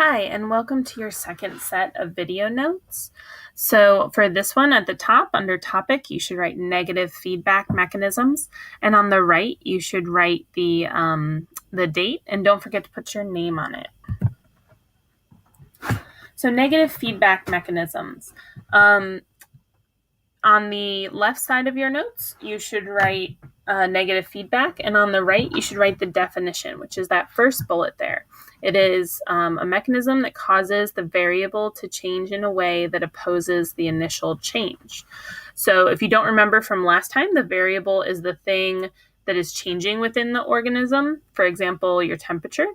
Hi, and welcome to your second set of video notes. So for this one at the top, under topic, you should write negative feedback mechanisms. And on the right, you should write the date, and don't forget to put your name on it. So negative feedback mechanisms. On the left side of your notes, you should write negative feedback, and on the right, you should write the definition, which is that first bullet there. It is a mechanism that causes the variable to change in a way that opposes the initial change. So if you don't remember from last time, the variable is the thing that is changing within the organism, for example, your temperature.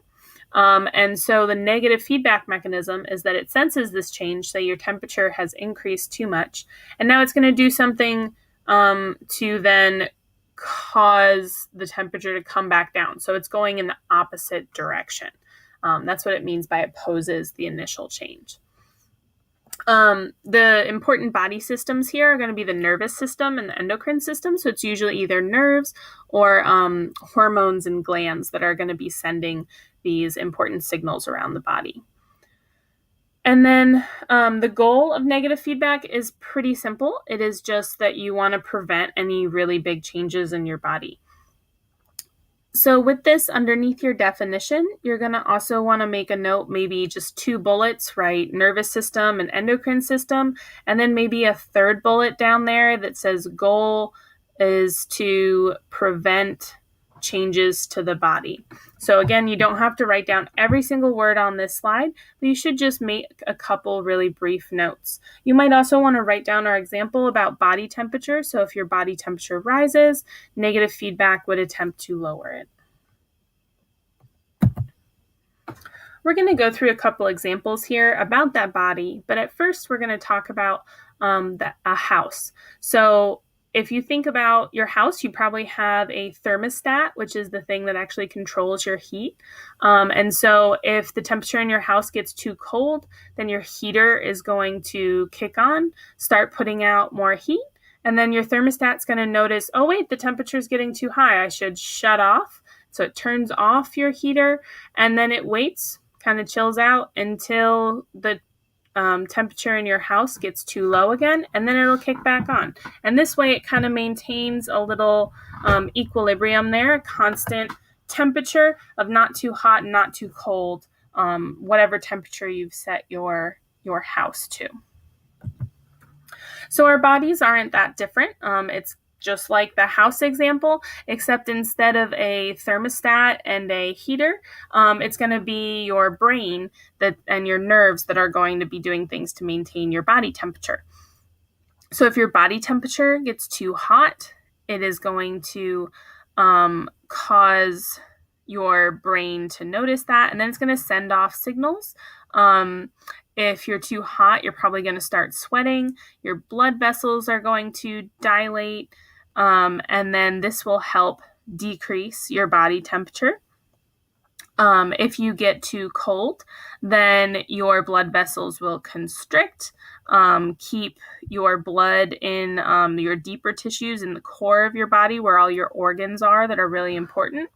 And so the negative feedback mechanism is that it senses this change, say your temperature has increased too much, and now it's going to do something to then cause the temperature to come back down. So it's going in the opposite direction. That's what it means by opposes the initial change. The important body systems here are going to be the nervous system and the endocrine system. So it's usually either nerves or hormones and glands that are going to be sending these important signals around the body. And then the goal of negative feedback is pretty simple. It is just that you want to prevent any really big changes in your body. So with this underneath your definition, you're going to also want to make a note, maybe just 2 bullets, right? Nervous system and endocrine system, and then maybe a third bullet down there that says goal is to prevent changes to the body. So again, you don't have to write down every single word on this slide, but you should just make a couple really brief notes. You might also want to write down our example about body temperature. So if your body temperature rises, negative feedback would attempt to lower it. We're going to go through a couple examples here about that body, but at first we're going to talk about a house. So if you think about your house, you probably have a thermostat, which is the thing that actually controls your heat. And so if the temperature in your house gets too cold, then your heater is going to kick on, start putting out more heat. And then your thermostat's going to notice, oh, wait, the temperature is getting too high. I should shut off. So it turns off your heater, and then it waits, kind of chills out until the temperature in your house gets too low again, and then it'll kick back on. And this way it kind of maintains a little equilibrium there, a constant temperature of not too hot and not too cold, whatever temperature you've set your house to. So our bodies aren't that different. It's just like the house example, except instead of a thermostat and a heater, it's going to be your brain and your nerves that are going to be doing things to maintain your body temperature. So if your body temperature gets too hot, it is going to cause your brain to notice that, and then it's going to send off signals. If you're too hot, you're probably going to start sweating. Your blood vessels are going to dilate. And then this will help decrease your body temperature. If you get too cold, then your blood vessels will constrict, keep your blood in your deeper tissues in the core of your body where all your organs are that are really important.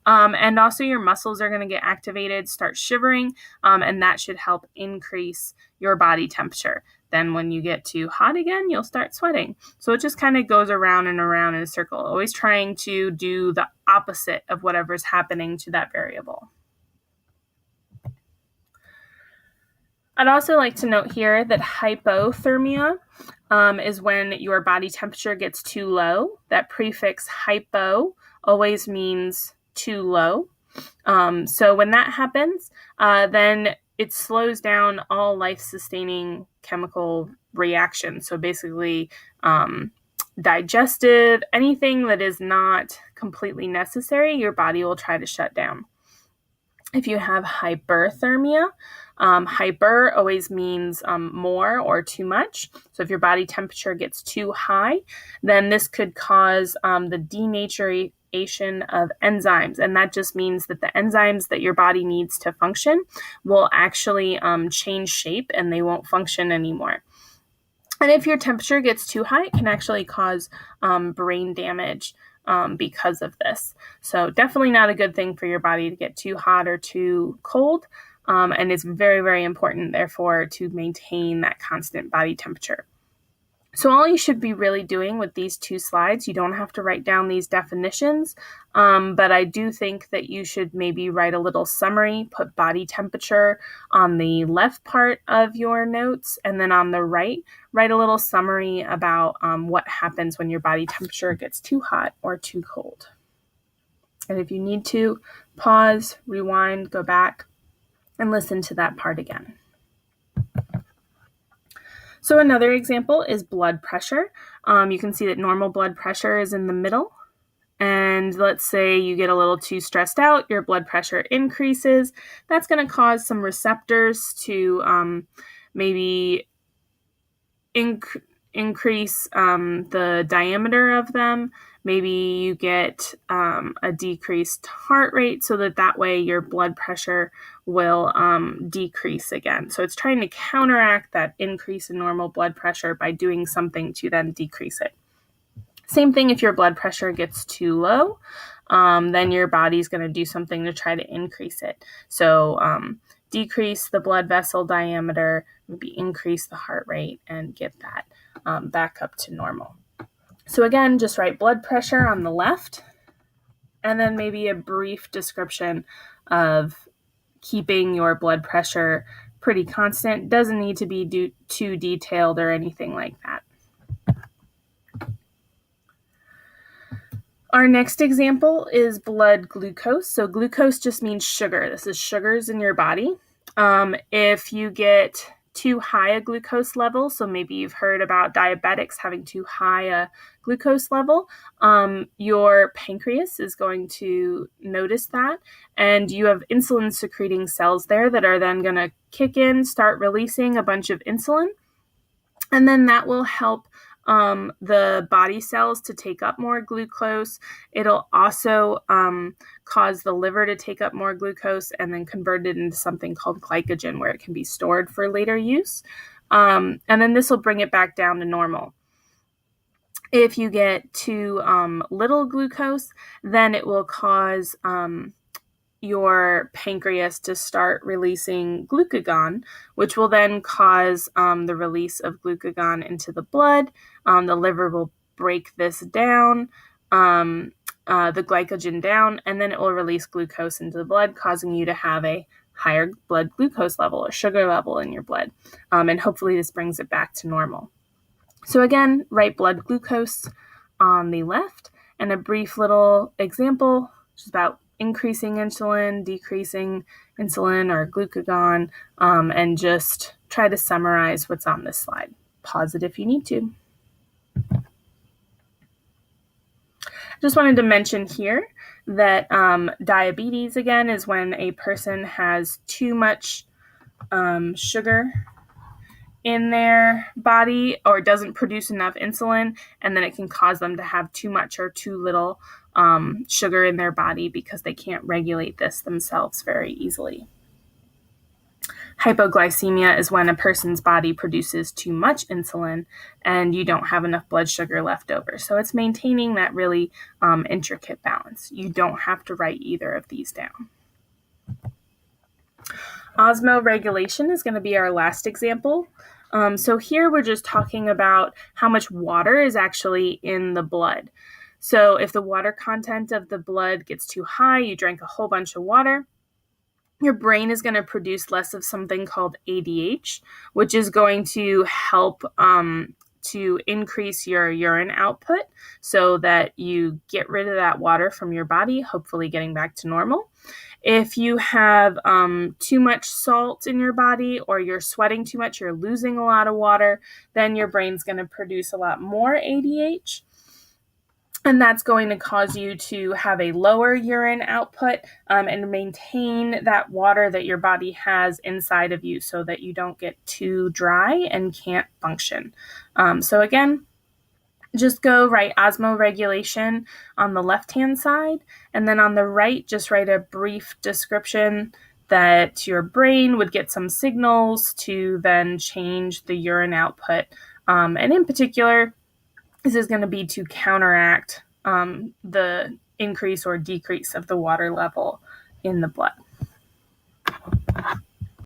And also your muscles are going to get activated, start shivering, and that should help increase your body temperature. Then when you get too hot again, you'll start sweating. So it just kind of goes around and around in a circle, always trying to do the opposite of whatever's happening to that variable. I'd also like to note here that hypothermia is when your body temperature gets too low. That prefix hypo always means too low. So when that happens, then it slows down all life-sustaining chemical reactions. So basically, digestive, anything that is not completely necessary, your body will try to shut down. If you have hyperthermia, hyper always means more or too much. So if your body temperature gets too high, then this could cause the denaturation of enzymes. And that just means that the enzymes that your body needs to function will actually change shape and they won't function anymore. And if your temperature gets too high, it can actually cause brain damage because of this. So definitely not a good thing for your body to get too hot or too cold. and it's very, very important, therefore, to maintain that constant body temperature. So all you should be really doing with these two slides, you don't have to write down these definitions, but I do think that you should maybe write a little summary, put body temperature on the left part of your notes, and then on the right, write a little summary about what happens when your body temperature gets too hot or too cold. And if you need to, pause, rewind, go back, and listen to that part again. So another example is blood pressure. You can see that normal blood pressure is in the middle. And let's say you get a little too stressed out, your blood pressure increases. That's going to cause some receptors to maybe increase the diameter of them. Maybe you get a decreased heart rate so that way your blood pressure will decrease again. So it's trying to counteract that increase in normal blood pressure by doing something to then decrease it. Same thing if your blood pressure gets too low, then your body's going to do something to try to increase it. So decrease the blood vessel diameter, maybe increase the heart rate, and get that back up to normal. So again, just write blood pressure on the left, and then maybe a brief description of keeping your blood pressure pretty constant. Doesn't need to be too detailed or anything like that. Our next example is blood glucose. So glucose just means sugar. This is sugars in your body. If you get too high a glucose level, so maybe you've heard about diabetics having too high a glucose level, your pancreas is going to notice that, and you have insulin secreting cells there that are then going to kick in, start releasing a bunch of insulin, and then that will help the body cells to take up more glucose. It'll also cause the liver to take up more glucose and then convert it into something called glycogen, where it can be stored for later use. And then this will bring it back down to normal. If you get too little glucose, then it will cause your pancreas to start releasing glucagon, which will then cause the release of glucagon into the blood. The liver will break this down, the glycogen down, and then it will release glucose into the blood, causing you to have a higher blood glucose level or sugar level in your blood. And hopefully this brings it back to normal. So again, write blood glucose on the left, and a brief little example, which is about increasing insulin, decreasing insulin or glucagon, and just try to summarize what's on this slide. Pause it if you need to. Just wanted to mention here that diabetes, again, is when a person has too much sugar in their body or doesn't produce enough insulin, and then it can cause them to have too much or too little sugar in their body because they can't regulate this themselves very easily. Hypoglycemia is when a person's body produces too much insulin and you don't have enough blood sugar left over. So it's maintaining that really intricate balance. You don't have to write either of these down. Osmoregulation is going to be our last example. So here we're just talking about how much water is actually in the blood. So if the water content of the blood gets too high, you drank a whole bunch of water, your brain is going to produce less of something called ADH, which is going to help to increase your urine output so that you get rid of that water from your body, hopefully getting back to normal. If you have too much salt in your body or you're sweating too much, you're losing a lot of water, then your brain's going to produce a lot more ADH. And that's going to cause you to have a lower urine output and maintain that water that your body has inside of you so that you don't get too dry and can't function. So again, just go write osmoregulation on the left-hand side, and then on the right, just write a brief description that your brain would get some signals to then change the urine output. And in particular, this is going to be to counteract the increase or decrease of the water level in the blood.